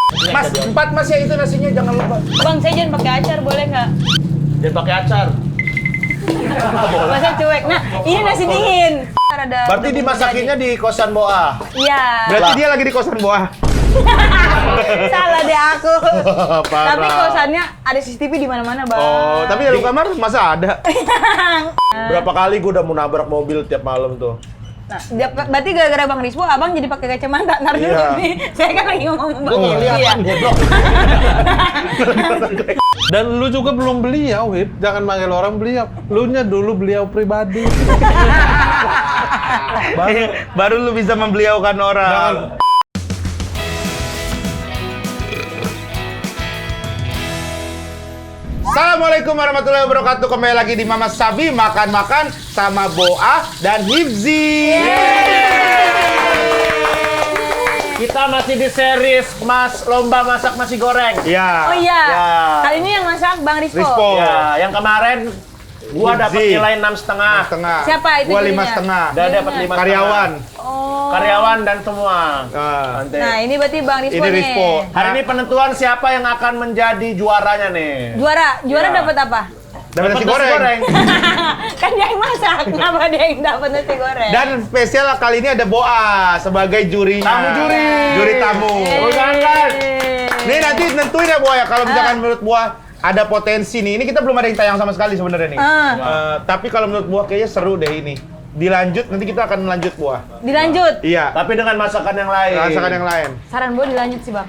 Mas, 4 mas ya itu nasinya jangan lupa. Bang, saya jangan pakai acar, boleh nggak? Jangan pakai acar. Masa cuek. Nah, ini nasi dingin. Berarti dimasakinnya di kosan Boa. Iya. Berarti dia lagi di kosan bawah. Salah deh aku. Parah. Tapi kosannya ada CCTV di mana-mana, Bang. Oh, tapi dalam kamar masa ada? Berapa kali gue udah mau nabrak mobil tiap malam tuh. Nah, berarti gara-gara Bang Rispo, abang jadi pakai kacamata. Ntar dulu Iya. nih. Saya kan lagi ngomong Bang. Gue kelihatan goblok. Dan lu juga belum beliau, Wip. Jangan manggil orang beliau. Lu nya dulu beliau pribadi. Baru lu bisa membeliaukan orang. Jangan. Assalamualaikum warahmatullahi wabarakatuh. Kembali lagi di Mama Sabi makan-makan sama Boa dan Hibzi. Kita masih di series lomba masak nasi goreng. Ya. Oh iya. Ya. Kali ini yang masak Bang Rispo. Rispo. Ya, yang kemarin gua dapat Hibzi. nilai 6,5. Setengah. Siapa itu Gua jurinya? 5,5. Dan dapat 5,5. Karyawan. Oh. Karyawan dan semua. Nanti. Nah, ini berarti Bang Rispo Ini nih. Rispo. Hari ini penentuan siapa yang akan menjadi juaranya nih. Juara Ya. dapat apa? Dapat nasi goreng. Kan dia yang masak, kenapa dia yang dapat nasi goreng? Dan spesial kali ini ada Boa sebagai jurinya. Tamu juri. Juri tamu. Jangan. Nih nanti nentuin ya Boa ya kalau misalkan menurut Boa ada potensi nih. Ini kita belum ada yang tayang sama sekali sebenarnya nih. Tapi kalau menurut Boa kayaknya seru deh ini. Dilanjut nanti kita akan lanjut Boa. Dilanjut. Iya. Tapi dengan masakan yang lain. Masakan yang lain. Saran gue dilanjut sih, Bang.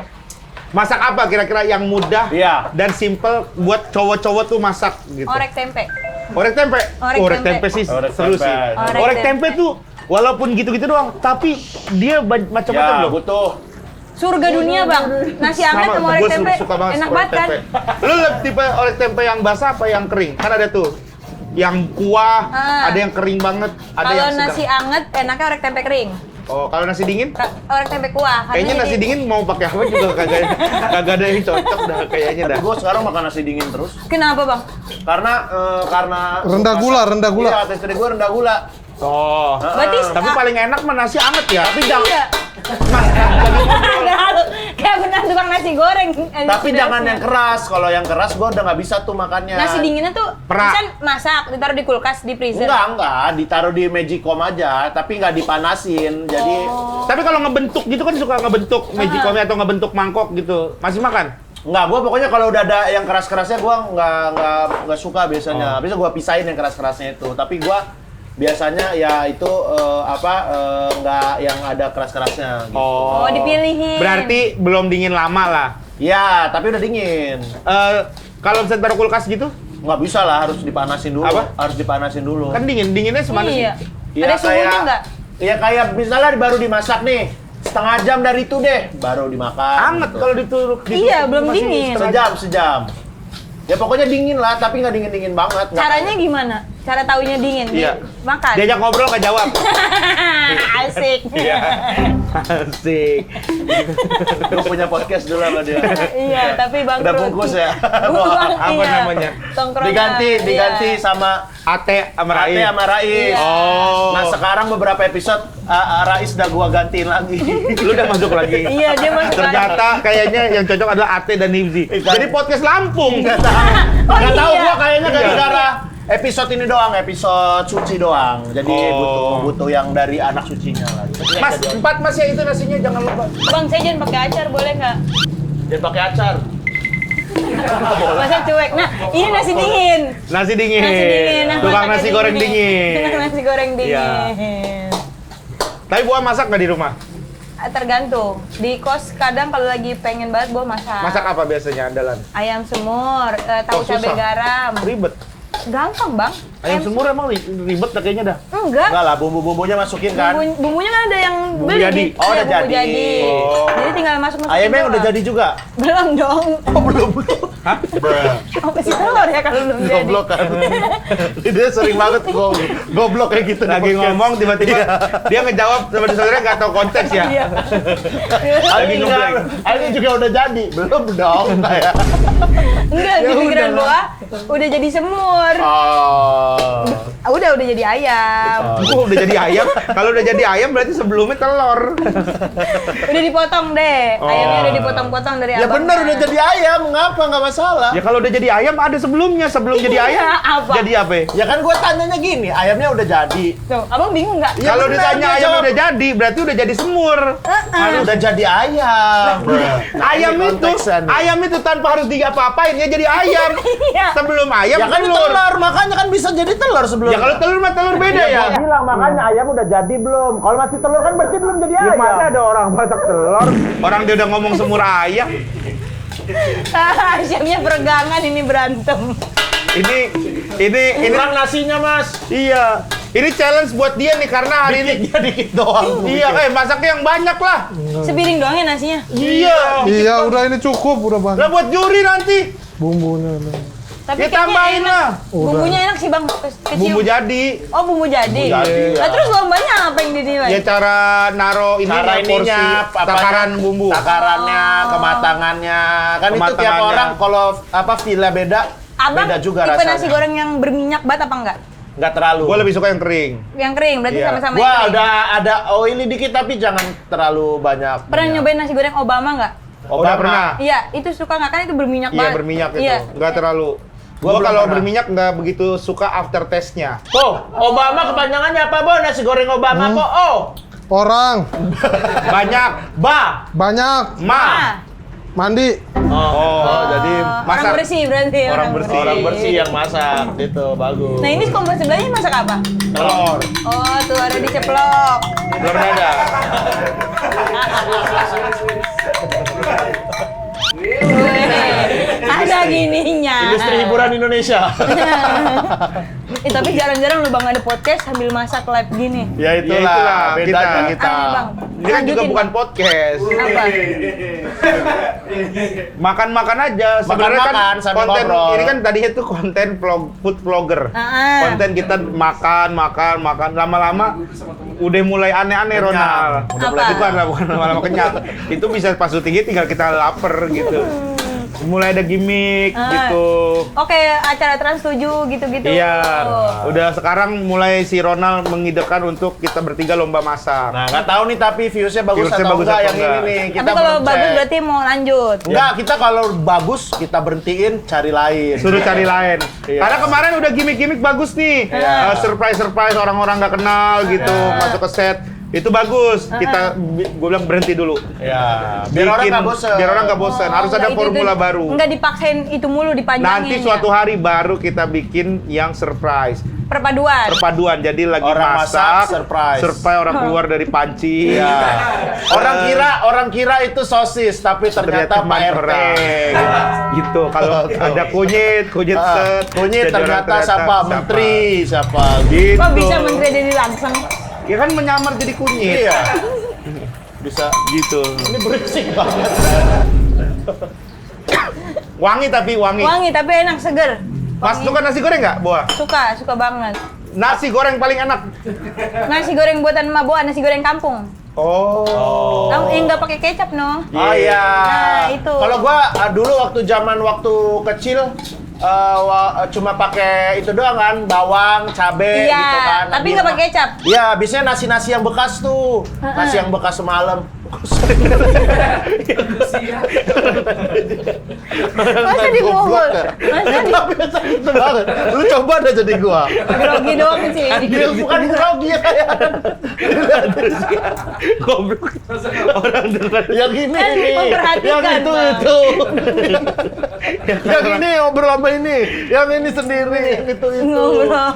Masak apa kira-kira yang mudah Iya. dan simple buat cowok-cowok tuh masak gitu. Orek tempe. Orek tempe. Orek Tempe sih Orek seru tempe. sih. Orek Orek tempe tempe tuh walaupun gitu-gitu doang, tapi dia macam-macam Ya, loh. butuh. Surga dunia, Bang. Nasi hangat sama orek gua tempe. suka banget Enak orek banget kan? tempe. Lu lebih tipe orek tempe yang basah apa yang kering? Kan ada tuh yang kuah, ada yang kering banget, ada Kalau yang sedang. nasi anget enaknya orek tempe kering. Oh, kalau nasi dingin? Orek tempe kuah. Kayaknya nasi dingin mau pakai apa juga kagak ada yang cocok dah kayaknya dah. Gue sekarang makan nasi dingin terus. Kenapa, Bang? Karena Rendah gula, rendah gula. Iya, tes gue rendah gula. Oh. Berarti Tapi paling enak mah nasi anget ya. Tapi jangan iya. Kayak benar tukang nasi goreng. Tapi jangan yang keras. Kalau yang keras gue udah nggak bisa tuh makannya. Nasi dinginnya tuh Perak. bisa masak, ditaruh di kulkas, di freezer. Enggak, ditaruh di Magicom aja, tapi nggak dipanasin. Jadi Tapi kalau ngebentuk gitu kan suka ngebentuk magicomnya atau ngebentuk mangkok gitu. Masih makan? nggak, gue pokoknya kalau udah ada yang keras-kerasnya gue nggak suka biasanya. Biasa gue pisahin yang keras-kerasnya itu. Tapi gue biasanya ya itu nggak yang ada keras-kerasnya. Gitu. Oh, dipilihin. Berarti belum dingin lama lah. Ya, tapi udah dingin. Kalau bisa taruh kulkas gitu, Nggak bisa lah, harus dipanasin dulu. Apa? Harus dipanasin dulu. kan dinginnya semana sih? Iya. Ya, Ada suhunya kayak- nggak? Ya kayak misalnya baru dimasak nih, setengah jam dari itu deh, baru dimakan. Anget gitu. kalau ditutup. Iya, belum dingin. Sejam. Ya pokoknya dingin lah, tapi nggak dingin-dingin banget. Nggak Caranya gimana? Cara taunya dingin? Iya. Makan. Diajak ngobrol nggak jawab. Asik. Iya. Asik. Gue punya podcast dulu sama dia. Iya, tapi bangkrut. Udah bungkus ya. Apa Iya. namanya? Tongkrongan. diganti Iya. sama Ate sama Ate Rais. sama Rais. Iya. Oh. Nah sekarang beberapa episode Rais udah gua gantiin lagi. Lu udah masuk lagi. Iya, dia masuk lagi. Ternyata kayaknya yang cocok adalah Ate dan Hibzi. Jadi podcast Lampung. Nggak tahu. Oh, Nggak tahu iya. gua kayaknya Iya. gara-gara episode ini doang, episode suci doang. Jadi Oh. butuh yang dari anak sucinya lagi. Mas, 4 mas ya itu nasinya jangan lupa. Bang, saya jangan pakai acar, boleh nggak? Jangan pakai acar. Masa cuek. Nah, ini nasi dingin. Nasi dingin. Nasi dingin. Nah, Tukang masak nasi kayak goreng gini. dingin. Tukang nasi goreng dingin. Iya. Tapi Boa masak nggak di rumah? Tergantung. Di kos kadang kalau lagi pengen banget gua masak. Masak apa biasanya andalan? Ayam semur, tahu Oh, cabai susah. garam. Ribet. Gampang, Bang. Ayam semur emang ribet dah kayaknya dah. Enggak. Enggak lah, bumbu-bumbunya masukin kan. Bumbunya kan ada yang Bumbu beli. jadi. Oh, Iya, udah bumbu jadi. Oh. Jadi tinggal masukin Ayamnya doang. udah jadi juga. Belum dong. Oh, belum. Hah? Oh, kasih telur ya kalau belum jadi. Goblok kan. Dia sering banget goblok kayak gitu. di Lagi podcast. ngomong tiba-tiba dia ngejawab sama saudaranya nggak tahu konteks ya. Iya. Lagi ngeblank. Ini juga udah jadi. Belum dong kayak. Enggak, di Ya pikiran udah gua udah jadi semur. Oh. Udah jadi ayam. Gua udah jadi ayam. Kalau udah jadi ayam berarti sebelumnya telur. Udah dipotong deh. Oh. Ayamnya udah dipotong-potong dari Ya abangnya. bener udah jadi ayam, ngapa nggak masalah? Ya kalau udah jadi ayam ada sebelumnya. Sebelum jadi ayam Apa? jadi apa? Ya kan gue tanyanya gini, ayamnya udah jadi. Tuh, abang bingung nggak? Ya Kalau bener, ditanya dia ayam jawab. udah jadi, berarti udah jadi semur. Aduh, udah jadi ayam. Nah, Ayam ini itu, konteksnya nih. ayam itu tanpa harus diapa-apain ya jadi ayam. Iya. Sebelum ayam Ya kan telur. telur, makanya kan bisa jadi telur sebelum. Ya kalau telur mah telur beda ya. Gua bilang makanya ayam udah jadi belum. Kalau masih telur kan berarti belum jadi ayam. Gimana ada orang masak telur? Orang dia udah ngomong semur ayam. Ayamnya peregangan ini berantem. Ini Kurang nasinya, Mas. iya. Ini challenge buat dia nih karena hari ini Dia dikit doang. iya masaknya yang banyak lah. Sepiring doang ya nasinya. Iya. Iya, udah ini cukup, udah Lah banyak buat juri nanti. bumbunya. Tapi Ya, kayaknya tambahin enak. lah. Bumbunya enak sih bang, kecium. Bumbu jadi. Oh bumbu jadi. Bumbu jadi, ya. Nah, terus lombanya apa yang dinilai? Ya cara naro ini Cara porsi ininya, takaran bumbu. takarannya, kematangannya. Kan itu tiap Kematangannya. orang kalau apa villa beda, Abang beda juga tipe rasanya. nasi goreng yang berminyak banget apa enggak? Nggak terlalu. Gue lebih suka yang kering. Yang kering, berarti Iya. sama-sama Gua yang kering. ada oily dikit tapi jangan terlalu banyak. Pernah nyobain nasi goreng Obama nggak? Oh, udah pernah. Iya, itu suka nggak kan itu berminyak Iya banget. berminyak itu, Iya. nggak terlalu. Gua Gua belum kalau pernah. berminyak nggak begitu suka after taste-nya. Tuh, Obama kepanjangannya apa, Bo? Nasi goreng Obama kok? Oh, Orang Banyak, ba. banyak Ah, mandi. Oh, jadi orang masak. bersih berarti. Orang bersih. Orang bersih yang masak gitu, bagus. Nah ini kompor sebelahnya masak apa? Telur, Oh tuh ada diceplok. telur dada. Weh, ada gininya. Industri hiburan Indonesia. Tapi jarang-jarang lu bang ada podcast sambil masak live gini. Ya itulah, itulah, bedanya kita. kita. Aneh bang. Ini kan juga Lanjutin, bukan Bang. podcast. Apa? Makan-makan aja. Sebenarnya kan Makan-makan sambil konten ngobrol. ini kan tadinya tuh konten food vlogger. Konten kita makan. Lama-lama udah mulai aneh-aneh Kenyang. Ronald. Udah mulai Bukan lama-lama kenyang. Itu bisa pas syutingnya tinggal kita lapar gitu. Mulai ada gimmick gitu. Oke, acara Trans 7 gitu-gitu. Iya, Oh. udah sekarang mulai si Ronald mengidekan untuk kita bertiga lomba masak. Nah, nggak tahu nih tapi views-nya bagus Views-nya atau bagus enggak atau yang ini enggak. nih. Tapi kalau belum bagus cek. berarti mau lanjut. Enggak, kita kalau bagus kita berhentiin cari lain. Suruh cari lain. Iya. Karena kemarin udah gimmick-gimmick bagus nih. Iya. Surprise-surprise orang-orang nggak kenal gitu masuk ke set. Itu bagus. Gue bilang berhenti dulu. Ya, biar orang nggak bosan. Biar orang nggak bosan. Harus ada formula baru. Enggak dipaksain itu mulu dipanjangin. Nanti suatu hari baru kita bikin yang surprise. perpaduan. Perpaduan. Jadi lagi Orang masak, masak, surprise. orang keluar dari panci. Iya. Orang kira itu sosis, tapi ternyata Pak RT. Gitu. Kalau ada kunyit set. Kunyit Jadi orang ternyata siapa? Menteri, siapa? Gitu. Kok bisa menteri jadi langsung? Ya kan menyamar jadi kunyit. Iya. Bisa. Gitu. Ini berisik banget. Wangi tapi wangi. Wangi tapi enak, seger. Mas Wangi. suka nasi goreng nggak, Boa? Suka banget. Nasi goreng paling enak. Nasi goreng buatan Emak Boa, nasi goreng kampung. Oh. Yang nggak pakai kecap, no. Oh iya. Nah, itu. Kalau gua dulu waktu kecil cuma pakai itu doang kan, bawang, cabe Iya, gitu kan. tapi Di nggak rumah- pakai kecap. Iya, biasanya nasi-nasi yang bekas tuh. Nasi yang bekas semalam. Masa di Bogor? Masa di Tapi masa gitu banget. Lu coba deh jadi gua. grogi doang sih. Dia bukan grogi ya kayak. Goblok. Orang dengar. Yang ini Kan ini. memperhatikan, Yang itu Bang. itu. Yang ini ngobrol sama ini. Yang ini sendiri. Yang itu itu. Ngobrol.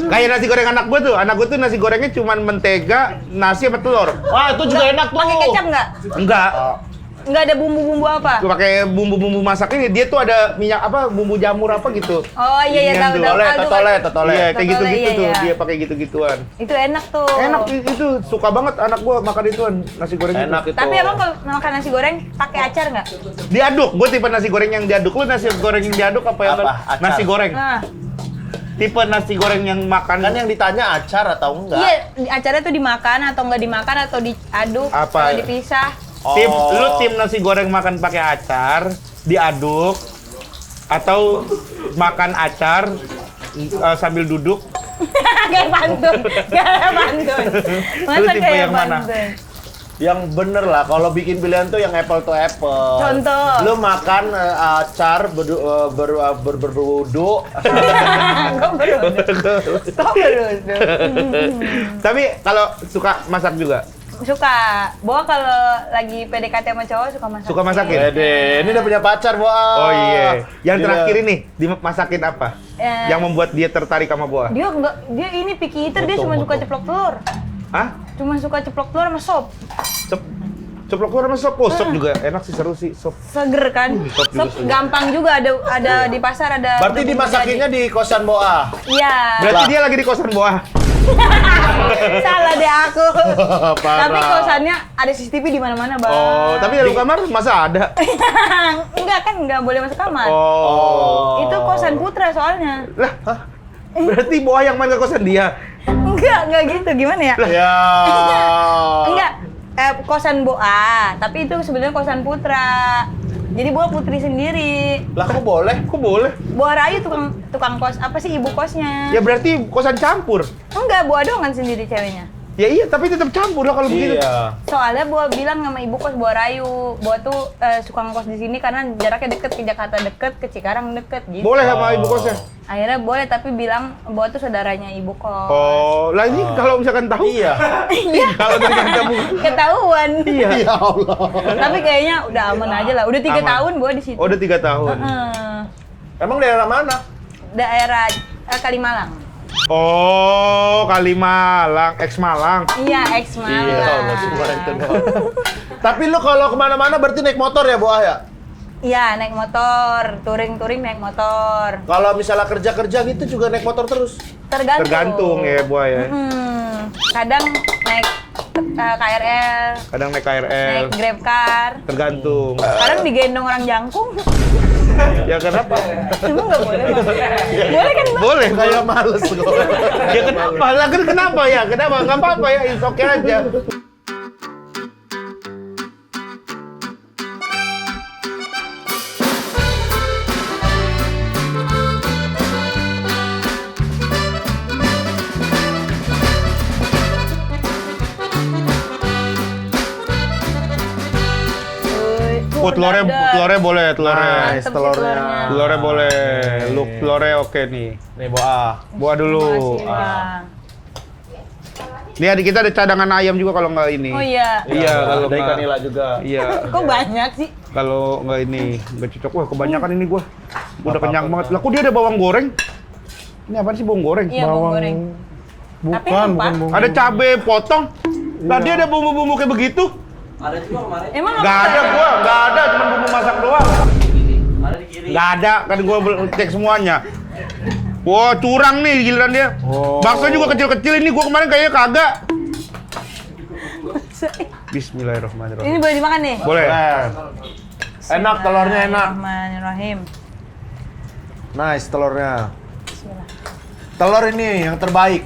Kayak nasi goreng anak gue tuh. Anak gue tuh nasi gorengnya cuma mentega, nasi sama telur. Wah, itu juga enak tuh. Pakai kecap nggak? Enggak. Nggak ada bumbu-bumbu apa? Gue pakai bumbu-bumbu masak ini. Dia tuh ada minyak apa? Bumbu jamur apa gitu. Oh iya Yang tahu dulu. tahu. Totole, Kaldu totole, kan. totole. Iya, kayak Totole, gitu-gitu iya, tuh. iya. Dia pakai gitu-gituan. Itu enak tuh. Enak itu suka banget anak gue makan ituan nasi goreng Enak itu. itu. Tapi abang kalau makan nasi goreng pakai acar nggak? Diaduk. Gue tipe nasi goreng yang diaduk. Lu nasi goreng yang diaduk apa yang Apa? Acar. nasi goreng? Nah, Tipe nasi goreng yang makan Kan yang ditanya acar atau enggak? iya acaranya tuh dimakan atau nggak dimakan atau diaduk Apa? atau dipisah. Tim, Oh. lu tim nasi goreng makan pakai acar, diaduk, atau makan acar, sambil duduk. Kayak pantun. Kayak pantun. Masa Lu tipe kayak yang mana? pantun? Yang bener lah, kalau bikin pilihan tuh yang apple to apple. Contoh. Lu makan acar berwudu. Kok beruntung? Kok beruntung? Tapi kalau suka masak juga? Suka. Boa kalau lagi PDKT sama cowok suka masak. Suka masakin? Ede, ini udah punya pacar, Boa. Oh iya. Yang Gila. terakhir ini dimasakin apa? Yang membuat dia tertarik sama Boa? Dia ini picky eater, dia cuma suka ceplok telur. Hah? Cuma suka ceplok telur sama sop. Ceplok telur sama sop? Oh, sop juga enak sih, seru sih sop. Seger kan? Sop juga Sop seger. gampang juga, ada di pasar ada. Berarti dimasakinnya di kosan Boa. Iya. Berarti Lah. dia lagi di kosan Boa. Salah deh aku. Parah. Tapi kosannya ada CCTV di mana-mana, Bang. Oh, tapi dalam kamar masa ada? enggak kan, enggak boleh masuk kamar. Oh. Itu kosan putra soalnya. Lah, hah? Berarti Boa yang main ke kosan dia? Enggak gitu. Gimana ya? Ya. Enggak. Kosan Boa, tapi itu sebenarnya kosan putra. Jadi Boa putri sendiri. Lah kok boleh? Kok boleh? Boa Rayu tukang kos, apa sih ibu kosnya? Ya berarti kosan campur. Enggak, Boa doang kan sendiri ceweknya. Ya iya, tapi tetap campur lah kalau begitu. Iya. Soalnya Boa bilang sama ibu kos Boa Rayu, Boa tuh suka ngekos di sini karena jaraknya deket, ke Jakarta deket, ke Cikarang deket gitu. Boleh sama ibu kosnya? Akhirnya boleh, tapi bilang Boa tuh saudaranya ibu kos. Oh, lah ini kalau misalkan tahu? Iya. Iya. Kalau ternyata bukan. Ketahuan. Iya. Ya Allah. Tapi kayaknya udah aman aja lah. Udah 3 Aman. tahun Boa di situ. Oh, udah 3 tahun. Emang daerah mana? Daerah Kalimalang. Oh, Kalimalang, ex Malang. Iya, ex Malang. masih goreng tuh. Tapi lu kalau kemana-mana berarti naik motor ya, Boa ya? Iya, naik motor, touring naik motor. Kalau misalnya kerja-kerja gitu juga naik motor terus? Tergantung. Tergantung ya, Boa ya. Kadang naik KRL, Kadang naik KRL. naik Grabcar. Tergantung. Kadang digendong orang jangkung. Ya kenapa? Emang nggak boleh, Bang? Boleh kan, Bang? Boleh. Kayak males gue. Ya kenapa? Lah kan kenapa ya? Kenapa? Nggak apa-apa ya, it's okay aja. Oh, telurnya boleh, telurnya. Nice, telurnya. Telurnya boleh. Look, telurnya oke nih. Nih, Boa. Buah dulu. Makasih, Bang. Nih adik kita ada cadangan ayam juga kalau nggak ini. Oh iya. Iya, kalau ada ikan nggak. nila juga. Iya. Kok banyak sih? Kalau nggak ini nggak cocok. Wah kebanyakan ini gua. Udah Apa-apa. kenyang banget. Lah kok dia ada bawang goreng? Ini apa sih bawang goreng? Iya, bawang goreng. Tapi Bukan, lupa. bukan bumbu. Ada cabe potong. Lah dia ada bumbu-bumbu kayak begitu? Emang Nggak ada gua, nggak ada, cuma bumbu masak doang. Ada di kiri. Nggak ada, kan gua cek semuanya. Wah, curang nih giliran dia. Oh. Bakso juga kecil-kecil ini, gua kemarin kayaknya kagak. Bismillahirrahmanirrahim. Ini boleh dimakan nih? Boleh. Enak telurnya enak. Bismillahirrahmanirrahim. Nice telurnya. Bismillah. Telur ini yang terbaik.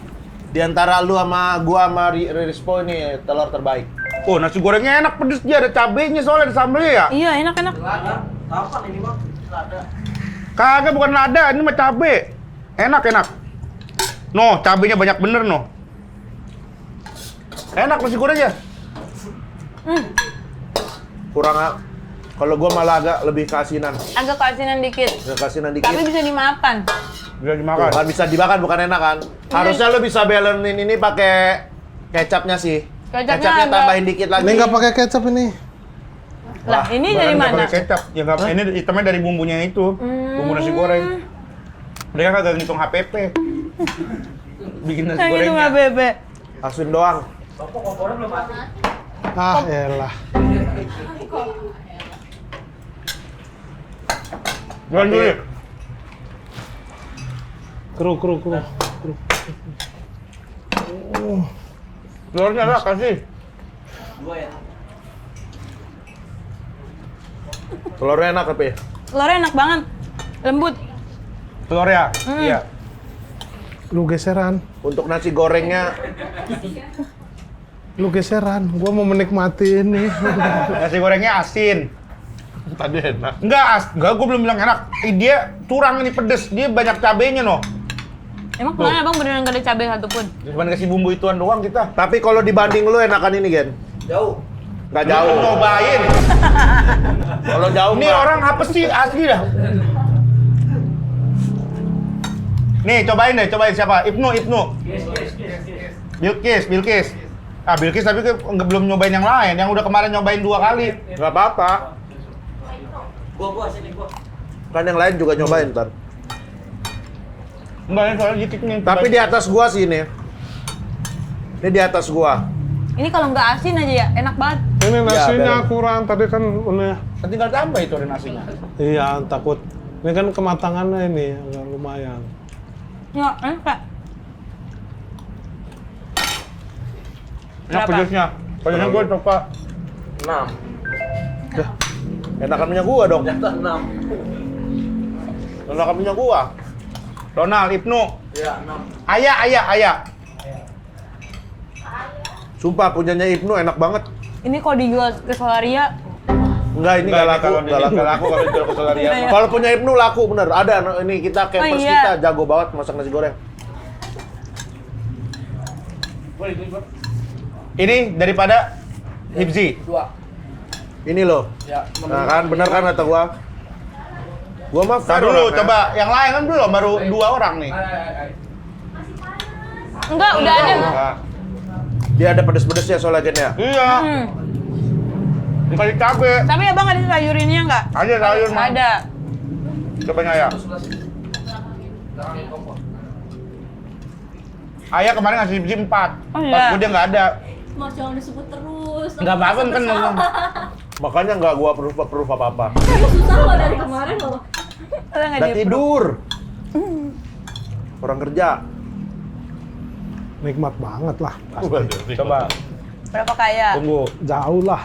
Di antara lu sama gua sama Rispo ini telur terbaik. Oh, nasi gorengnya enak, pedes dia, ada cabenya soalnya, ada sambelnya ya? Iya, enak-enak. Kapan ini bang? Ada. Kagak, bukan lada, ini mah cabe. Enak, enak. No, cabenya banyak bener, no. Enak nasi gorengnya. Kurang kalau gua malah agak lebih keasinan. Agak keasinan dikit. Agak keasinan dikit. Tapi bisa dimakan. Bisa Tuh, dimakan. kan bisa dimakan bukan enak kan? Harusnya lu bisa balancein ini pakai kecapnya sih. Kecapnya agak- tambahin dikit lagi. Ini nggak pakai kecap ini. Lah, ini dari Bukan mana? pakai kecap. Ya nggak, ini hitamnya dari bumbunya itu. Bumbu nasi goreng. Mereka kagak ngitung HPP. Bikin nasi Yang itu gorengnya. nggak bebek. Asin doang. Kompornya belum mati. Ah, elah. Jual dulu. Kru. Telurnya enak, kasih. Dua ya. Telurnya enak tapi. Telurnya enak banget. Lembut. Telurnya? Iya. Lu geseran. Untuk nasi gorengnya Lu geseran. Gua mau menikmati ini. Nasi gorengnya asin. tadi enak. Enggak, gue belum bilang enak. Dia curang ini pedes, dia banyak cabenya no. Emang kemarin abang beneran gak ada cabai satupun? Cuma kasih bumbu ituan doang kita. Tapi kalau dibanding lu enakan ini, Gen. Jauh. Nggak jauh. Lu nyobain. Kalau jauh Ini nggak. orang apa sih asli dah? Nih, cobain siapa? Ibnu. Bilkis. Ah, Bilkis tapi belum nyobain yang lain. Yang udah kemarin nyobain 2 kali. Nggak apa-apa. Gua sini gua. Kan yang lain juga nyobain ntar. Enggak, ini soalnya dikit nih. Tapi di atas gua sih ini. Ini di atas gua. Ini kalau nggak asin aja ya, enak banget. Ini nasinya beres. kurang, tadi kan udah. tinggal tambah itu ada nasinya. Iya, takut. Ini kan kematangannya ini agak lumayan. Ya, enak Kak. Enak Berapa? pedasnya. Pedasnya gue coba. 6. Enakan punya gua dong. Jatuh 6. Enakan punya gua. Ronald, Ibnu. Ya, 6. Ayah. Sumpah punyanya Ibnu enak banget. Ini kalau dijual ke Solaria, Enggak, ini nggak laku. Kalau Nggak laku. kalau dijual ke Solaria. Iya. Kalau punya Ibnu laku bener. Ada ini kita campers iya. kita jago banget masak nasi goreng. Ini daripada Hibzi. 2. Ini loh. Ya, Nah kan bener kan kata gua. Gua mah Tar fair dulu, orangnya. coba yang lain kan belum, baru 2 orang nih. enggak udah ada. Nah, dia ada pedes-pedesnya soalnya Gen ya. Iya. Hmm. Dikasih cabe. Tapi abang ada sayurinnya nggak? Ada sayur mah. Ada. Coba Ayah. Ayah kemarin ngasih Hibzi 4. Oh, iya. Pas gue dia nggak ada. Mas jangan disebut terus. Nggak apa-apa kan ngomong. Makanya nggak gua proof apa-apa. Aku susah loh dari kemarin loh. Ada nggak Udah di tidur. Orang kerja. Nikmat banget lah. Coba, berapa kaya? tunggu. Jauh lah.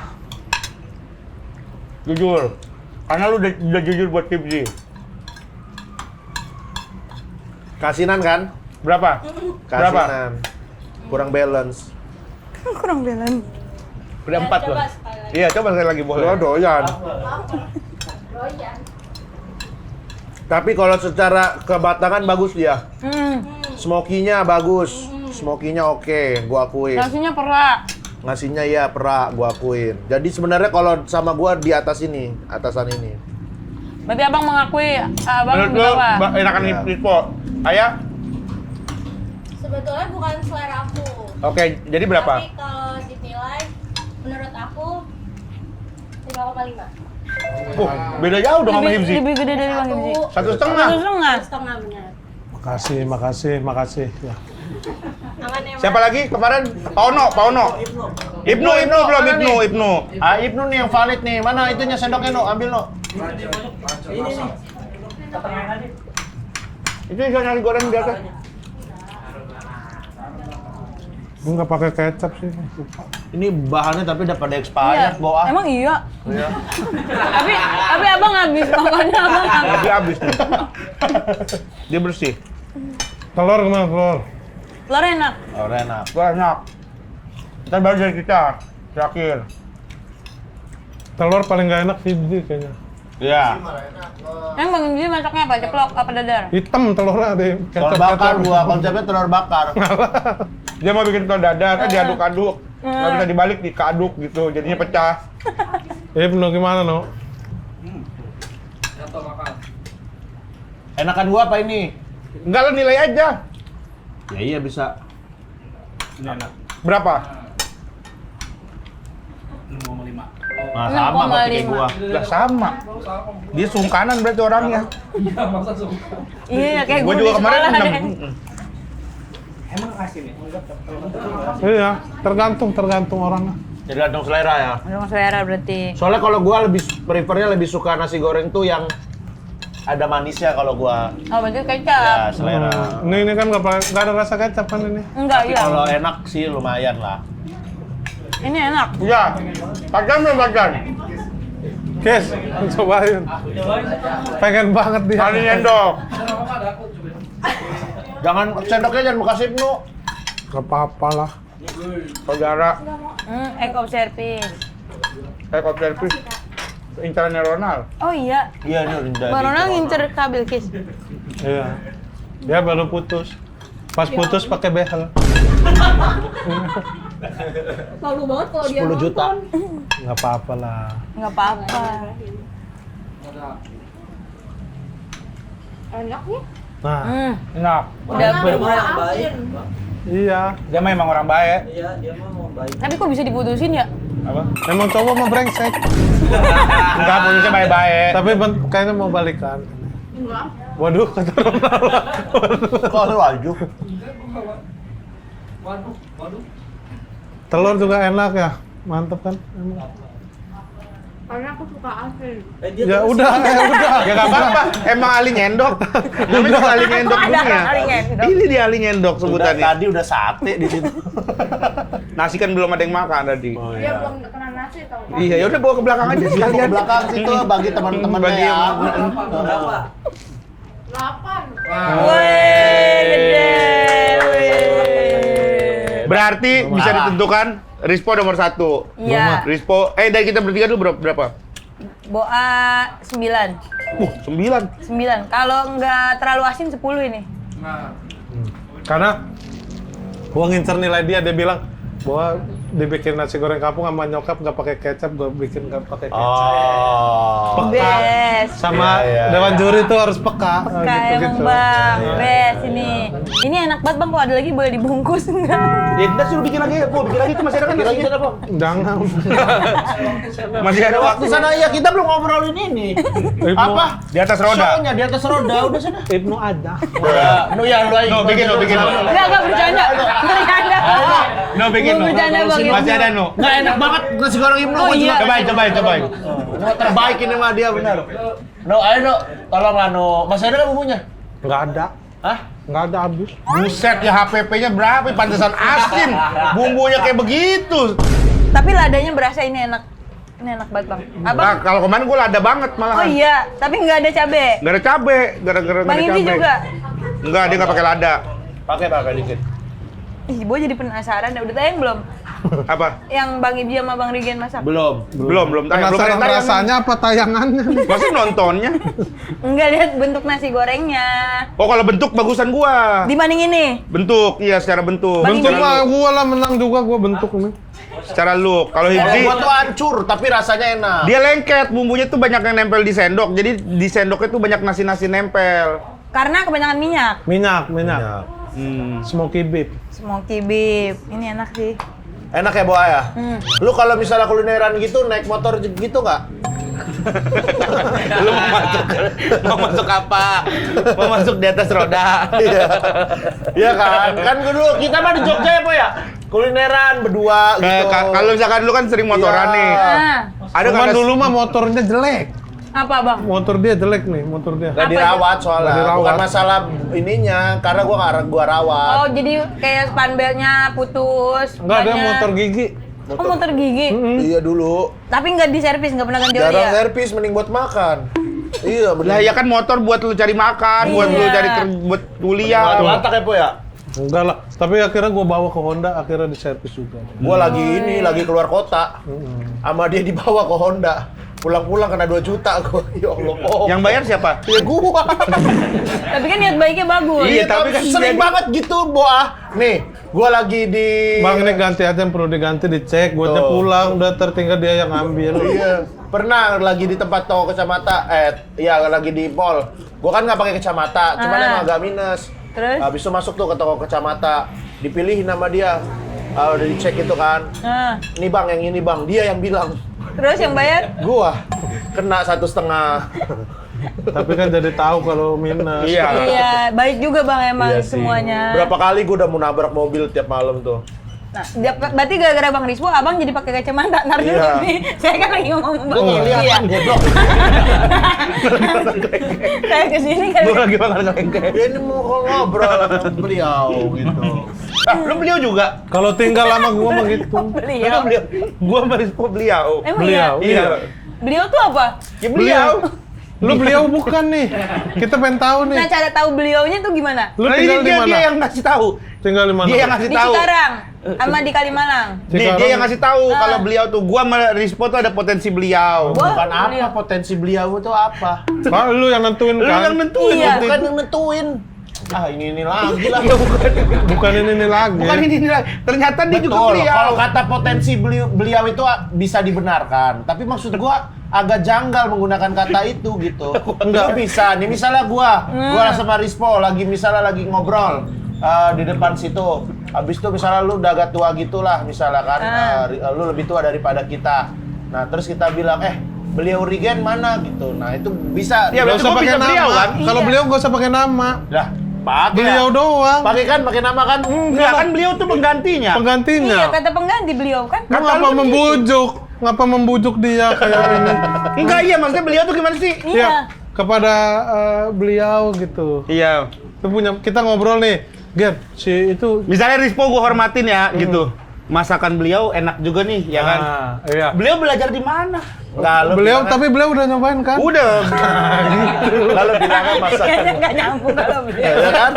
Jujur. Karena lu udah jujur buat Hibzi. Kasinan kan? Berapa? Berapa? Kasinan. Kurang balance. Kurang jalan. Udah 4 loh. Coba sekali lagi. Iya, coba sekali lagi boleh. Gua doyan. Doyan. Tapi kalau secara kebatangan bagus dia. Smoky-nya bagus. Smoky-nya oke, gua akuin. Nasinya perak. Ngasihnya ya perak, gua akuin. Jadi sebenarnya kalau sama gua di atas ini, atasan ini. Berarti abang mengakui abang Menurut di lu bawah. enakan Iya. Hibzi. Ayah? Sebetulnya bukan selera aku. Oke, jadi berapa? Tapi kalau dinilai, menurut aku 5,5. Beda jauh dong sama Hibzi. Lebih gede dari bang Hibzi. 1,5. 1,5. Setengah benar. Makasih. Ya. Aman ya, Mas? Siapa lagi kemarin? Pauno. Ibnu belum Ibnu. Ah, Ibnu nih yang valid nih. Mana itunya sendoknya, No? Ambil, No. Ini nih. Ketengahan aja. Itu ikan nasi goreng biasa. Gue nggak pakai kecap sih. Ini bahannya tapi udah pada expired, Bo. Ah. Emang iya. Iya. Tapi abang habis makanya abang habis. Dia habis nih. Dia bersih. Telur gimana telur? Telur enak. Oh, enak. Banyak. Ntar baru dari kita. Terakhir. Telur paling nggak enak Hibzi kayaknya. Iya. Yang bang Hibzi masaknya apa? Ceplok apa dadar? Hitam telurnya deh. Telur bakar gua, konsepnya telur bakar. Dia mau bikin telur dadar, kan diaduk-aduk. Nggak bisa dibalik, dikaduk gitu, jadinya pecah. Ibnu gimana, No? Jatuh makan. Enakan gua apa ini? Enggak lah, nilai aja. Ya iya bisa. Ini enak. Berapa? 6,5. Nah, sama berarti kayak gua. Lah sama. Dia sungkanan berarti orangnya. Iya, masa suka. Iya kayak Gua guru juga di kemarin sekolah deh. Emang kasih nih? Iya, tergantung orangnya. Jadi gantung selera ya. Abang selera berarti. Soalnya kalau gua prefernya lebih suka nasi goreng tuh yang ada manisnya kalau gua. Oh berarti Ya, kecap. selera. Ini kan nggak ada rasa kecap kan ini. Enggak Tapi iya. kalau enak sih lumayan lah. Ini enak. Iya. Pajan belum pajan? Kes, cobain. Pengen banget dia. Kali nyendok. Jangan sendoknya jangan bekas Ibnu. Gak apa-apa lah. Saudara, Eko service. saya kopi service. Incarannya Ronald. Oh iya. Iya ini udah. Bang Ronald ngincer kabil kis. Iya. Dia baru putus. Pas putus pakai behel. Malu banget kalau dia 10 juta. nonton. Nggak apa-apa lah. Nggak apa-apa. Enak ya? Nah, Enak. Udah berubah. Asin. iya. Dia memang orang baik. Tapi kok bisa diputusin ya? Apa? Emang cowok mau brengsek. Enggak, putusnya baik-baik. Tapi kayaknya mau balikan. Enggak. Waduh, kata Ronaldo. Kok lu laju? Telur juga enak ya. Mantep kan? Emang. Karena aku suka asin. Ya udah. Ya nggak apa-apa, emang ahli nyendok. Namanya juga ahli nyendok Ada dunia. ahli nyendok. Ini dia ahli nyendok Udah, sebutannya. tadi udah sate di situ. Nasi kan belum ada yang makan tadi. Dia belum kena nasi tau kan? Iya, ya udah bawa ke belakang aja Di sekalian. belakang situ bagi teman-temannya Bagi ya. yang- Berapa? 8. Wih, gede. Wih. Berarti bisa ditentukan Rispo nomor 1. Iya. Rispo, dari kita bertiga dulu berapa? Boa 9. 9. 9. Kalau nggak terlalu asin 10 ini. Karena gua ngincer nilai dia bilang bahwa dibikin nasi goreng kampung sama nyokap nggak pakai kecap, gua bikin nggak pakai kecap. Oh. Peka. Best. Sama Iya, iya, dewan iya. juri tuh harus peka. Peka emang bang. Best ini. Ini enak banget bang. Kalau ada lagi boleh dibungkus enggak? Ya kita suruh bikin lagi, bikin lagi itu masih ada kan nasinya? Jangan. Masih ada Waktu waktu sana ya kita belum ngobrolin ini. Apa? di atas roda. Show-nya di atas roda udah sana. Ibnu ada. No ya lu aja. No, bikin. Enggak bercanda. Bercanda. No, bikin no. Bercanda bang. Masih ada no. Nggak enak banget nasi goreng Ibnu. Oh, iya. Cobain. Mau terbaik ini mah dia benar. No, ayo no. Tolong lah no. Masih ada nggak bumbunya? Nggak ada. Hah? Nggak ada habis. Buset ya HPP-nya berapa? Pantesan asin. Bumbunya kayak begitu. Tapi ladanya berasa ini enak. Ini enak banget bang. Nah, Abang. kalau kemarin gue lada banget Oh malahan. iya. Tapi nggak ada cabe. Nggak ada cabe, gara-gara nggak Bang ada Indri cabe. juga. Enggak, dia nggak pakai lada. Pakai dikit. Ih, gue jadi penasaran. Udah tayang belum? Apa? Yang Bang Ibji sama Bang Rigen masak? Belum. Belum tayang. Penasaran Belum rasanya apa tayangannya? Masih nontonnya. Enggak lihat bentuk nasi gorengnya. Oh, kalau bentuk bagusan gua. Dibanding ini. Bentuk, iya secara bentuk. Bang Bentuk Indri. mah gua lah menang juga, gua bentuk nih. Secara look. Kalau Kalau Hibzi, gua tuh hancur tapi rasanya enak. dia lengket. Bumbunya tuh banyak yang nempel di sendok. Jadi di sendoknya tuh banyak nasi-nasi nempel. Karena kebanyakan minyak. Minyak. Hmm. Smoky beef. Smoky beef. Ini enak sih. Enak ya Boa ya? Hmm. Lu kalau misalnya kulineran gitu naik motor gitu nggak? Lu mau masuk apa? Mau masuk di atas roda. Iya. Iya kan? Kan dulu kita mah di Jogja ya, Boy ya? Kulineran berdua gitu. Kalau misalkan lu kan sering motoran Iya. nih. Nah, Ada Cuman kagak dulu mah motornya jelek. apa bang? Motor dia jelek nih, motor dia. Nggak Apa dirawat soalnya. Nggak dirawat. Bukan masalah ininya, karena gua rawat. Oh jadi kayak spanbelnya putus. Enggak, dia bannya- motor gigi. Oh motor gigi. Iya dulu. Tapi nggak diservis, nggak pernah ganti oli Jarang ya? servis, mending buat makan. Iya, Lah bener. ya kan motor buat lu cari makan, buat lu Iya. cari buat kuliah. Mantap ya, Po ya? Enggak lah, tapi akhirnya gua bawa ke Honda, akhirnya diservis juga. Gua lagi keluar kota. Sama dia dibawa ke Honda. Pulang-pulang kena 2 juta gua. Ya Allah, Po. Yang bayar siapa? Ya gua. Tapi kan niat baiknya bagus. Iya, tapi kan sering jadi- banget gitu, Boa. Nih, gua lagi di Bang, ini ganti aja yang perlu diganti, dicek, buatnya Tuh. pulang, udah tertinggal dia yang ambil. Iya, pernah lagi di tempat toko kacamata, ya lagi di mall. Gua kan nggak pakai kacamata, cuman Ah. emang agak minus. Terus? Habis itu masuk tuh ke toko kacamata, dipilihin nama dia. Udah dicek gitu kan. Nah, Ini bang, yang ini bang, dia yang bilang. terus yang bayar? Gua kena 1,5. Tapi kan jadi tahu kalau minus. Iya. Iya, baik juga bang emang Iya sih. semuanya. Berapa kali gua udah mau nabrak mobil tiap malam tuh. Nah, berarti gara-gara Bang Rispo, abang jadi pakai kacamata. Ntar dulu Iya. nih, saya kan lagi ngomong Bang Gua Indri ya. kelihatan goblok. Saya kesini kan. Gua lagi makan kelengkeng. Ya ini mau ngobrol sama beliau gitu. Ah, lu beliau juga? Kalau tinggal lama gua mah gitu. Beliau. Beliau. Gua sama Rispo beliau. Emang Beliau. iya? Iya. Beliau tuh apa? Ya beliau. Lu beliau bukan nih. Kita pengen tahu nih. Nah, cara tahu beliaunya tuh gimana? Lu Nah, tinggal ini di dia mana? yang ngasih tahu. Tinggal di mana? Dia yang ngasih Di tahu. Cikarang sama di Kalimalang. Dia yang ngasih tahu Ah. kalau beliau tuh gua sama Rispo tuh ada potensi beliau. Wah, Bukan beliau. apa potensi beliau itu apa? Pak, lu yang nentuin Lu kan? yang nentuin. Iya. Bukan yang nentuin. Ini lagi lah. Bukan ini lagi. Bukan ini lagi. Ternyata dia juga Betul, beliau. kalau kata potensi beliau itu bisa dibenarkan. Tapi maksud gua agak janggal menggunakan kata itu gitu. Enggak bisa nih, misalnya gua sama Rispo lagi ngobrol di depan situ. Habis itu misalnya lu udah agak tua gitulah, misalnya kan lu lebih tua daripada kita. Nah, terus kita bilang, beliau Regen mana gitu. Nah, itu bisa. Ya, Nggak usah gua pakai bisa beliau nama. kan? Kalau Iya. beliau nggak usah pakai nama. Lah, pakai Beliau doang. pakai nama kan? Enggak kan beliau tuh penggantinya. Penggantinya. Iya, kata pengganti beliau kan. Lu ngapa membujuk? Ngapa membujuk dia kayak ini? Enggak, iya maksudnya beliau tuh gimana sih? Iya. Ya, kepada beliau gitu. Iya. Kita ngobrol nih, Gen, si itu. Misalnya Rispo gue hormatin ya gitu. Masakan beliau enak juga nih, ya kan? Iya. Beliau belajar di mana? Lalu Beliau, tapi beliau udah nyobain kan? Udah. lalu bilangnya masakan. Kayaknya nggak nyambung kalau beliau. Ya kan?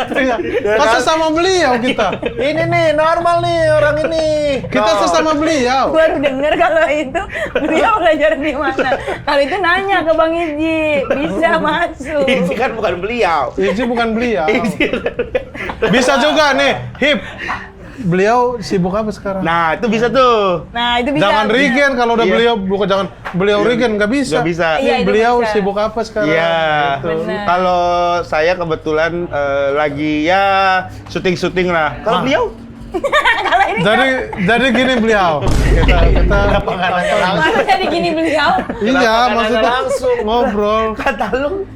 Masa sama beliau kita? Ini nih normal nih orang ini. Kita sesama beliau. Baru denger kalau itu beliau belajar di mana. Kalau itu nanya ke Bang Iji, bisa masuk. Ini kan bukan beliau. Iji bukan beliau. Bisa juga nih, Hip. Beliau sibuk apa sekarang? Nah, itu bisa tuh. Nah, itu bisa. Jangan Regen kalau udah Iya. beliau, bukan jangan beliau Regen, nggak bisa. Nggak bisa. Iya, itu Beliau bisa. sibuk apa sekarang? Iya. Gitu. Benar. Kalau saya kebetulan lagi ya syuting-syuting lah. Kalau beliau Kalau ini Jadi gini beliau. Kita masa jadi gini beliau. iya, maksudnya langsung? ngobrol. kata lu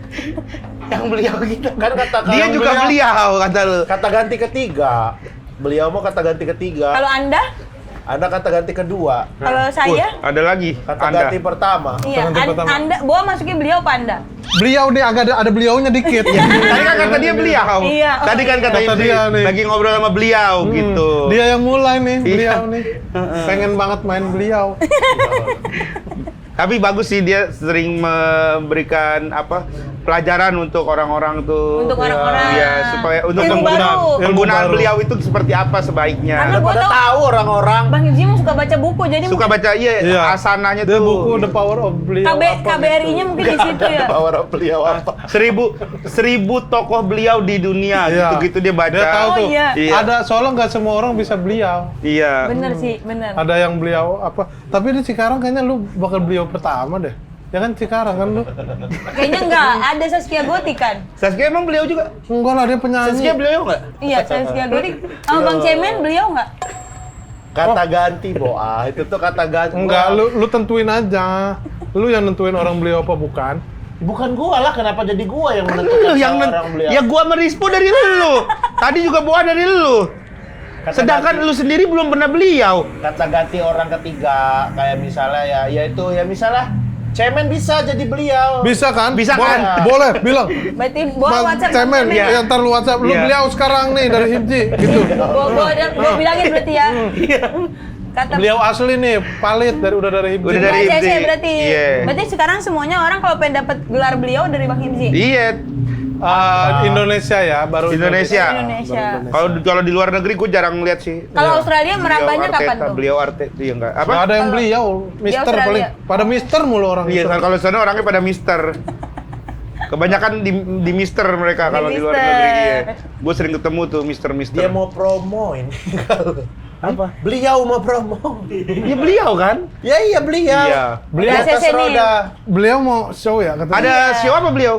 yang beliau gitu. Kan kata Dia juga beliau kata lu. kata ganti ketiga. Beliau mau kata ganti ketiga. Kalau Anda, Anda kata ganti kedua. kalau saya, Ada lagi. Kata Anda. ganti pertama. iya, Ganti pertama. Anda, Boa masukin beliau apa Anda? Beliau nih agak ada beliaunya dikit. Tadi kan kata dia beliau. Iya. Tadi kan kata, Kata dia nih. lagi ngobrol sama beliau gitu. Dia yang mulai nih, beliau Iya. nih. Pengen banget main beliau. Tapi bagus sih dia sering memberikan pelajaran untuk orang-orang tuh. Untuk orang-orang. Iya, supaya untuk Ilmu penggunaan baru. penggunaan baru. beliau itu seperti apa sebaiknya. Karena gua Pada tahu tahu orang-orang. Bang Iji mah suka baca buku, jadi Suka baca Iya. asananya Dia tuh. buku The Power of Beliau. KBRI-nya mungkin di situ ya. Power of beliau apa? 1000 tokoh beliau di dunia Iya. gitu-gitu dia baca. Dia tahu Oh, tuh. iya. Iya. Ada soalnya nggak semua orang bisa beliau. Iya. Bener sih, bener. Ada yang beliau apa? Tapi di Cikarang kayaknya lu bakal beliau pertama deh. Ya kan Cikarang kan lu? Kayaknya enggak, ada Saskia Gotik kan? Saskia emang beliau juga? Enggak lah dia penyanyi. Saskia beliau nggak? Iya, Saskia Gotik. Sama Bang Cemen beliau enggak? Kata ganti, Boa. Itu tuh kata ganti. Enggak, lu tentuin aja. Lu yang nentuin orang beliau apa bukan? Bukan gua lah, kenapa jadi gua yang Lu menentukan yang orang beliau? ya gua merispo dari lu. Tadi juga Boa dari lu. Sedangkan lu sendiri belum pernah beliau. Kata ganti orang ketiga, kayak misalnya ya misalnya Cemen bisa jadi beliau. Bisa kan? Bisa Boleh, kan? Boleh, bilang. Berarti Boa Bang WhatsApp Cemen, Cemen. Iya. yang ntar lu WhatsApp, lu Iya. beliau sekarang nih dari Hibji, gitu. Gua bilangin berarti ya. Kata Beliau asli nih, palit udah dari Hibji. Udah dari Iya, Hibzi. saya berarti. Iya. Berarti sekarang semuanya orang kalau pengen dapat gelar beliau dari Bang Hibzi. Iya. Indonesia ya, baru Indonesia. Indonesia. Kalau di luar negeri gue jarang lihat sih. Kalau Australia merambahnya Beliau kapan Arteta, tuh? Beliau Arteta, iya enggak? Apa? Nggak ada yang Kalau- beliau, Mister Australia. paling. Pada Mister mulu orang Iya, itu. kalau sana orangnya pada Mister. Kebanyakan di Mister mereka kalau di luar Mister. negeri. Iya. Gue sering ketemu tuh Mister. Dia mau promoin. apa? Beliau mau promo. Ya beliau kan? Ya iya beliau. Iya. Beliau Udah atas ACC nih. roda. Beliau mau show ya katanya. Ada show apa beliau?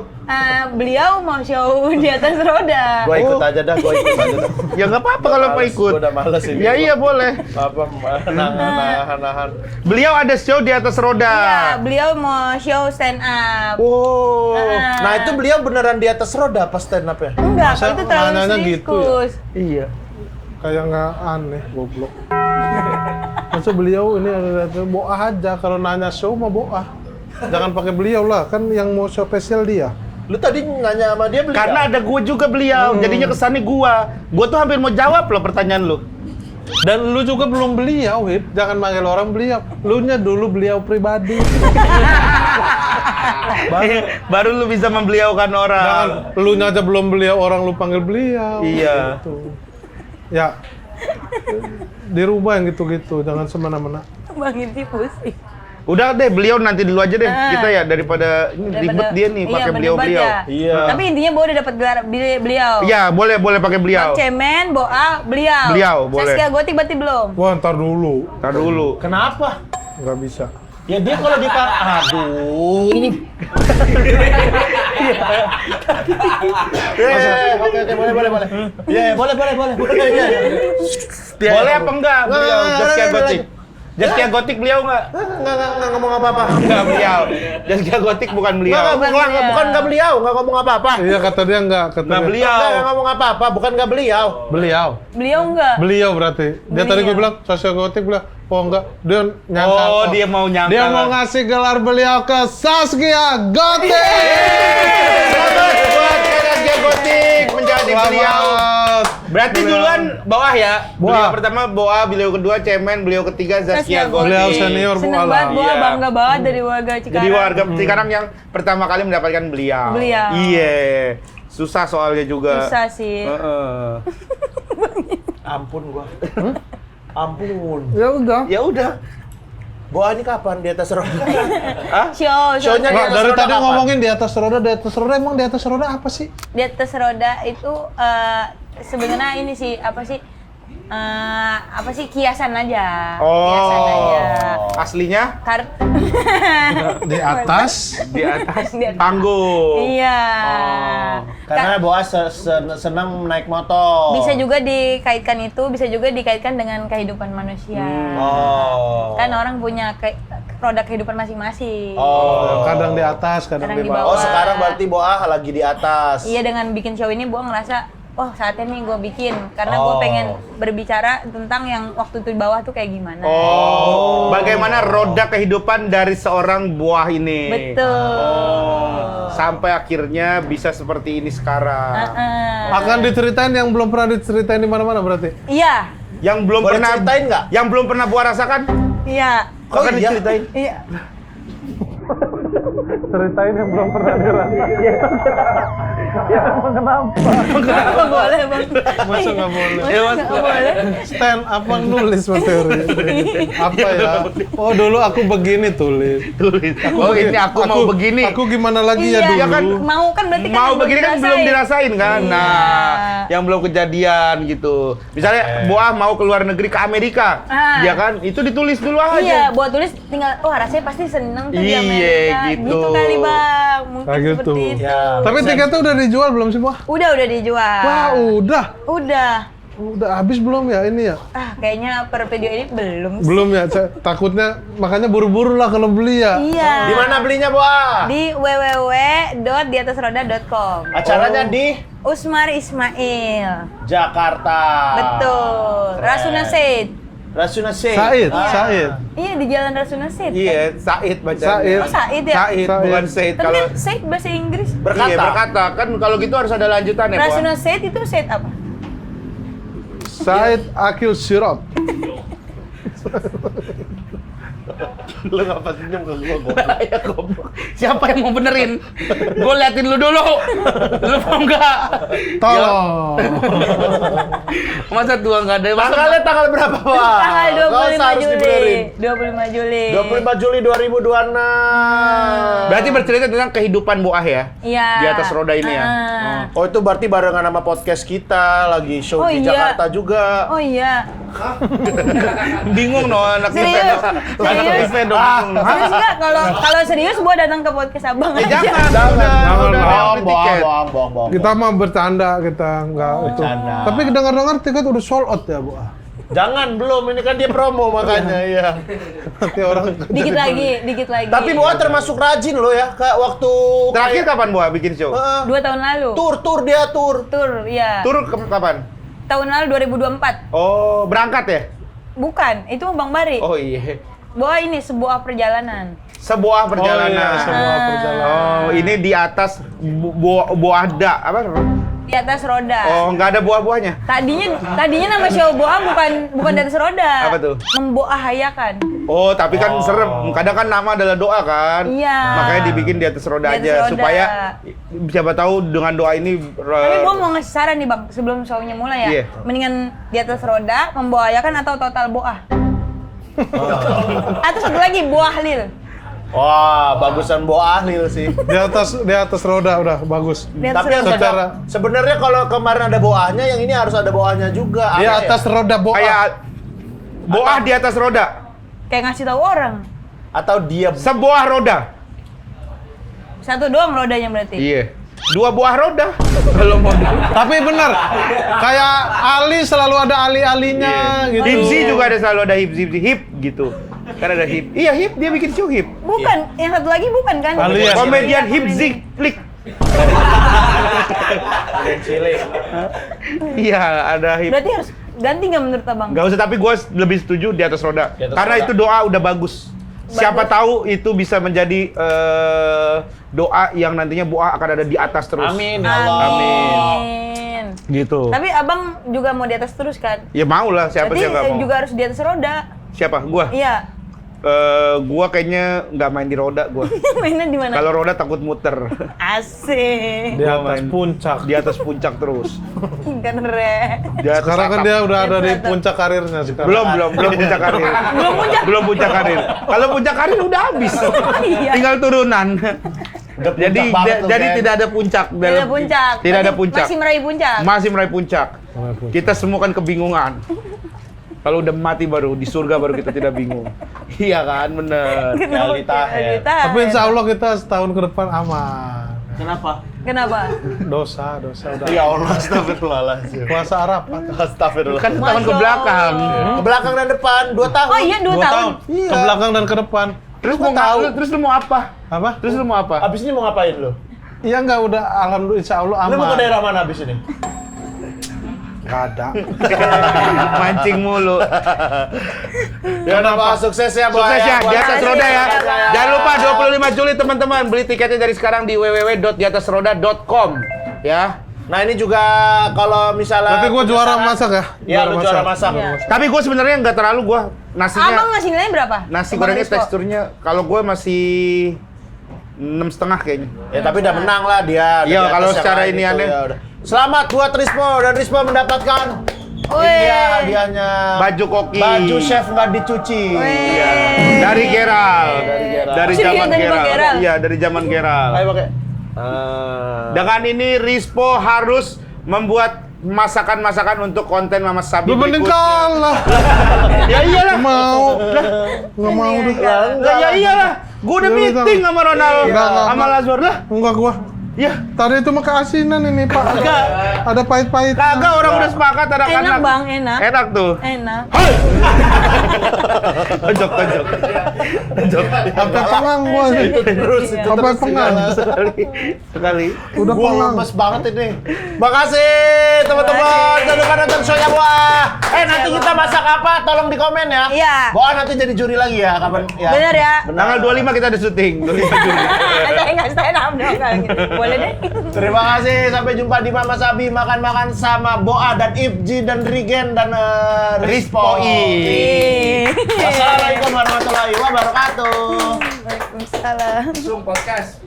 Beliau mau show di atas roda. Gua ikut aja dah, gua ikut aja dah. Ya nggak apa-apa kalau mau ikut. Gua udah males ini. Ya iya boleh. Apa nahan. Beliau ada show di atas roda. Iya, beliau mau show stand up. Oh. Ah. Nah, itu beliau beneran di atas roda pas stand up ya? Enggak, Masa kalau itu terlalu nanyanya gitu ya? serius. Iya. Kayak nggak aneh, goblok. Masa beliau ini ada boah aja kalau nanya show mah boah. Jangan pakai beliau lah, kan yang mau show spesial dia. Lu tadi nanya sama dia beliau. Karena ada gue juga beliau, jadinya kesannya gua. Gua tuh hampir mau jawab loh pertanyaan lu. Dan lu juga belum beliau, Hip. Jangan manggil orang beliau. Lu nya dulu beliau pribadi. Baru lu bisa membeliaukan orang. Jangan lu nya aja belum beliau, orang lu panggil beliau. Iya. Gitu. Ya. Dirubah yang gitu-gitu, jangan semena-mena. Bang Inti pusing. Udah deh, beliau nanti dulu aja deh. Kita ya daripada ini ribet dia nih pakai beliau-beliau. Iya. Tapi intinya Boa udah dapat gelar beliau. Iya, boleh pakai beliau. Bang Cemen, Boa, beliau. Beliau, boleh. Saskia Gotik berarti belum. Wah, ntar dulu. Tar dulu. Kenapa? Nggak bisa. Ya dia kalau aduh. Oke, boleh. Iya, boleh. Iya. Boleh apa enggak beliau Zaskia Gotik? Zaskia Gotik beliau enggak? Enggak ngomong apa-apa. Enggak beliau. Zaskia Gotik bukan beliau. Bukan enggak beliau, enggak ngomong apa-apa. Iya, kata dia enggak. Kata Enggak dia. beliau. Enggak ngomong apa-apa, bukan enggak beliau. Beliau. Beliau enggak? Beliau berarti. Dia tadi gue Beliau. bilang, Saskia Gotik bilang, oh enggak. Dia nyangka. Oh, dia mau nyangka. Dia mau ngasih gelar beliau ke Saskia Gotik. Selamat buat Zaskia Gotik menjadi beliau. Berarti duluan bawah ya. Beliau Bawah. pertama Boa, beliau kedua Cemen, beliau ketiga Zaskia Gotik. Beliau senior Bu Seneng banget Alam. Boa, Iya. bangga banget dari warga Cikarang. Jadi warga Cikarang yang pertama kali mendapatkan beliau. Beliau. Iya. Susah soalnya juga. Susah sih. Heeh. Ampun gua. Ampun. Ya udah. Ya udah. Boa ini kapan di atas roda? Show-nya Di Nggak, atas dari roda tadi kapan? ngomongin di atas roda, emang di atas roda apa sih? di atas roda itu sebenarnya ini sih apa sih kiasan aja. Kiasan aja. Aslinya Di atas. di atas Di atas. panggung. Iya. Karena Boa senang naik motor. Bisa juga dikaitkan dengan kehidupan manusia. Oh. Kan orang punya produk kehidupan masing-masing. Oh. Kadang di atas, kadang Kadang di di bawah. Oh, sekarang berarti Boa lagi di atas. Iya, dengan bikin show ini gue ngerasa saatnya nih gue bikin karena gue Oh. pengen berbicara tentang yang waktu itu di bawah tuh kayak gimana. Oh, bagaimana roda kehidupan dari seorang buah ini? Betul. Sampai akhirnya bisa seperti ini sekarang. Akan diceritain yang belum pernah diceritain di mana-mana berarti. Iya, Yang belum Boleh pernah ceritain nggak? Yang belum pernah buah rasakan? iya, Oh, Akan iya? diceritain. iya. Ceritain yang belum pernah dirasain. Nggak boleh bang. Masa nggak boleh? Nggak boleh. Stand up yang nulis materi. Apa ya? Oh dulu aku begini tulis. Ini aku mau begini. Aku gimana lagi ya Iya, dulu? Ya kan, mau kan berarti kan mau yang begini kan belum dirasain kan? Iya. Nah, yang belum kejadian gitu. Misalnya Boah mau keluar negeri ke Amerika, ya kan? Itu ditulis dulu aja. Iya, buat tulis tinggal, rasanya pasti seneng tuh di Iya, Amerika. gitu. Gitu kali bang, mungkin Kayak gitu. seperti itu. Ya. Tapi tiketnya udah dijual belum sih, Wah? Udah dijual. Wah, udah. Udah. Habis belum ya ini ya? Kayaknya per video ini belum sih. Belum ya, takutnya makanya buru-buru lah kalau beli ya. Iya. Di mana belinya, Boa? Di www.diatasroda.com. Acaranya di Usmar Ismail. Jakarta. Betul. Rasuna Said. Rasuna Said. Said, Ah. Said. Iya, di Jalan Rasuna Said. Iya, Said bacanya. Said. Oh, Said ya? Said, Said. bukan Said. Tapi Kalau kan Said bahasa Inggris. Berkata. Iya, berkata. Kan kalau gitu harus ada lanjutannya, Boah. Rasuna Said itu Said apa? Said Akil Sirot. Lu ngapa senyum ke gua? Ya goblok. Siapa yang mau benerin? Gue liatin lu dulu. Lu mau enggak? Tolong. Masa tua enggak ada? Tanggalnya tanggal berapa, Boa? Tanggal Nggak usah 25 harus Juli. dibenerin. 25 Juli. 25 Juli 2026. Berarti bercerita tentang kehidupan Boah ya? Iya. Di atas roda ini ya? Oh, itu berarti barengan sama podcast kita lagi show Oh, di iya. Jakarta juga. Oh iya. Bingung no anak Serius? Anak Serius? event dong. bingung. Serius enggak? Kalau serius gua datang ke podcast Abang aja. Jangan, Jangan, udah Bohong, tiket. bohong. Kita mah bercanda, kita nggak itu. bercanda. Tapi dengar-dengar tiket udah sold out ya, Bu. Jangan, belum. Ini kan dia promo makanya, ya. Nanti orang Dikit lagi. Tapi Boa termasuk rajin loh ya, Kak, waktu Terakhir kapan Boah bikin show? 2 tahun lalu. tur dia tur. Tur, iya. Tur kapan? Tahun lalu 2024. Oh, berangkat ya? Bukan, itu Bang Bari. Oh iya. Bahwa ini sebuah perjalanan. Sebuah perjalanan. Oh, iya, sebuah perjalanan. Oh, ini di atas buahda apa? Di atas roda. Oh, nggak ada buah-buahnya. Tadinya nama show Boa bukan di atas roda. Apa tuh? Memboahayakan. Oh, tapi kan serem. Kadang kan nama adalah doa kan. Iya. Makanya dibikin di atas roda Di atas aja roda. supaya siapa tahu dengan doa ini Tapi gua mau ngasih saran nih Bang, sebelum show-nya mulai ya. Iya. Mendingan di atas roda, memboahayakan atau total boah? Atau satu lagi buah lil. Wah, bagusan Boa Ahlil sih. Di atas roda udah bagus. Lihat Tapi yang secara- sebenarnya kalau kemarin ada boahnya, yang ini harus ada boahnya juga. Di Aneh atas ya? roda boa. Kayak boah di atas roda. kayak ngasih tahu orang. Atau dia Sebuah roda. Satu doang rodanya berarti. Iya. 2 buah roda. Kalau mau Tapi bener, kayak Ali selalu ada ali-alinya gitu. Hipzi juga ada, selalu ada hip gitu. Kan ada hip. Iya, hip, dia bikin show hip. Bukan, yang satu lagi bukan kan? Ali ya? Komedian hipzi klik. Iya, ada hip. Berarti harus ganti nggak menurut abang? Gak usah, tapi gue lebih setuju di atas roda. Di atas Karena roda. itu doa udah bagus. Siapa tahu itu bisa menjadi doa yang nantinya doa akan ada di atas terus. Amin ya Allah. Amin. Gitu. Tapi abang juga mau di atas terus kan? Ya mau lah, siapa sih Berarti yang gak mau? juga harus di atas roda. Siapa? Gua? Iya. Gua kayaknya nggak main di roda gua. Mainnya di mana? Kalau roda takut muter. Asik. Di Gua atas main puncak. Di atas puncak terus. Keren. Di atas Sekarang kan atap. dia udah ada di Mantap. puncak karirnya sekarang. Belum puncak karir. Belum puncak. Karir. Kalau puncak karir udah habis. Iya. Tinggal turunan. Udah Jadi puncak banget tuh, jadi Gen. tidak ada puncak. Tidak ada puncak. Tidak ada Berarti puncak. Masih meraih puncak. Masih meraih puncak. Meraih puncak. Kita semua kan kebingungan. Kalau udah mati baru di surga baru kita tidak bingung. Iya kan, bener. Realita ya. Tapi insya Allah kita setahun ke depan aman. Kenapa? Kenapa? Dosa udah. Ya Allah, astagfirullahaladzim. Puasa Arafat. Astagfirullah. Kan setahun ke Masya belakang. Ke belakang dan depan, 2 tahun. Oh iya 2 tahun. Iya. Ke belakang dan ke depan. Terus Gua mau tahu. terus lu mau apa? Apa? Terus lu mau apa? Abis ini mau ngapain lu? Iya enggak udah alhamdulillah insya Allah Lu mau ke aman. daerah mana abis ini? Nggak ada. Mancing mulu. Ya udah Pak, sukses ya Boa. Sukses ya, di atas Makasih, roda ya. Bang. Jangan lupa 25 Juli teman-teman, beli tiketnya dari sekarang di www.diatasroda.com ya. Nah ini juga kalau misalnya Berarti gua juara masak ya? Iya, lu juara masak. Iya. Tapi gue sebenarnya nggak terlalu gue nasinya. Abang ngasih nilai berapa? Nasi Abang gorengnya Rizko. teksturnya kalau gue masih 6,5 kayaknya. Ya tapi udah menang lah dia. Iya, Di atas kalau yang secara lain ini itu, aneh. ya udah. Selamat buat Rispo dan Rispo mendapatkan Wih. ini dia hadiahnya. Baju koki. Baju chef nggak dicuci. Wih. Iya. Dari Geral. Dari Geral. Dari Serius zaman dari Bang Geral. Geral? Iya, dari zaman Geral. Ayo pakai. Dengan ini Rispo harus membuat masakan-masakan untuk konten Mama Sabi Lu mending berikutnya. kalah. Ya iyalah. Mau. Nggak mau deh. Lah ya iyalah. Gue udah Ya, meeting sama Ronald Enggak. sama Lazwar lah. Enggak gua. Ya, Tadi itu mah keasinan ini Pak. Kagak. Ada pahit-pahit. kagak orang udah sepakat anak-anak. Enak bang, enak. Enak tuh. Enak. Tonjok. Sampai pengang gua sih. Terus itu Sampai terus pengang. Sekali. Udah Gua pengang. lemes banget ini. Makasih teman-teman. Jangan lupa nonton show-nya Boa. Nanti kita masak apa? Tolong di komen ya. Iya. Boa nanti jadi juri lagi ya kapan ya. Bener ya? Tanggal 25 kita ada syuting. 25 Juli. Saya nggak stand up dong kalau gitu. Boleh deh. Terima kasih. Sampai jumpa di Mama Sabi makan-makan sama Boa dan Ibji dan Rigen dan Rispo. Ih. Wassalamualaikum warahmatullahi wabarakatuh. Waalaikumsalam. Zoom podcast.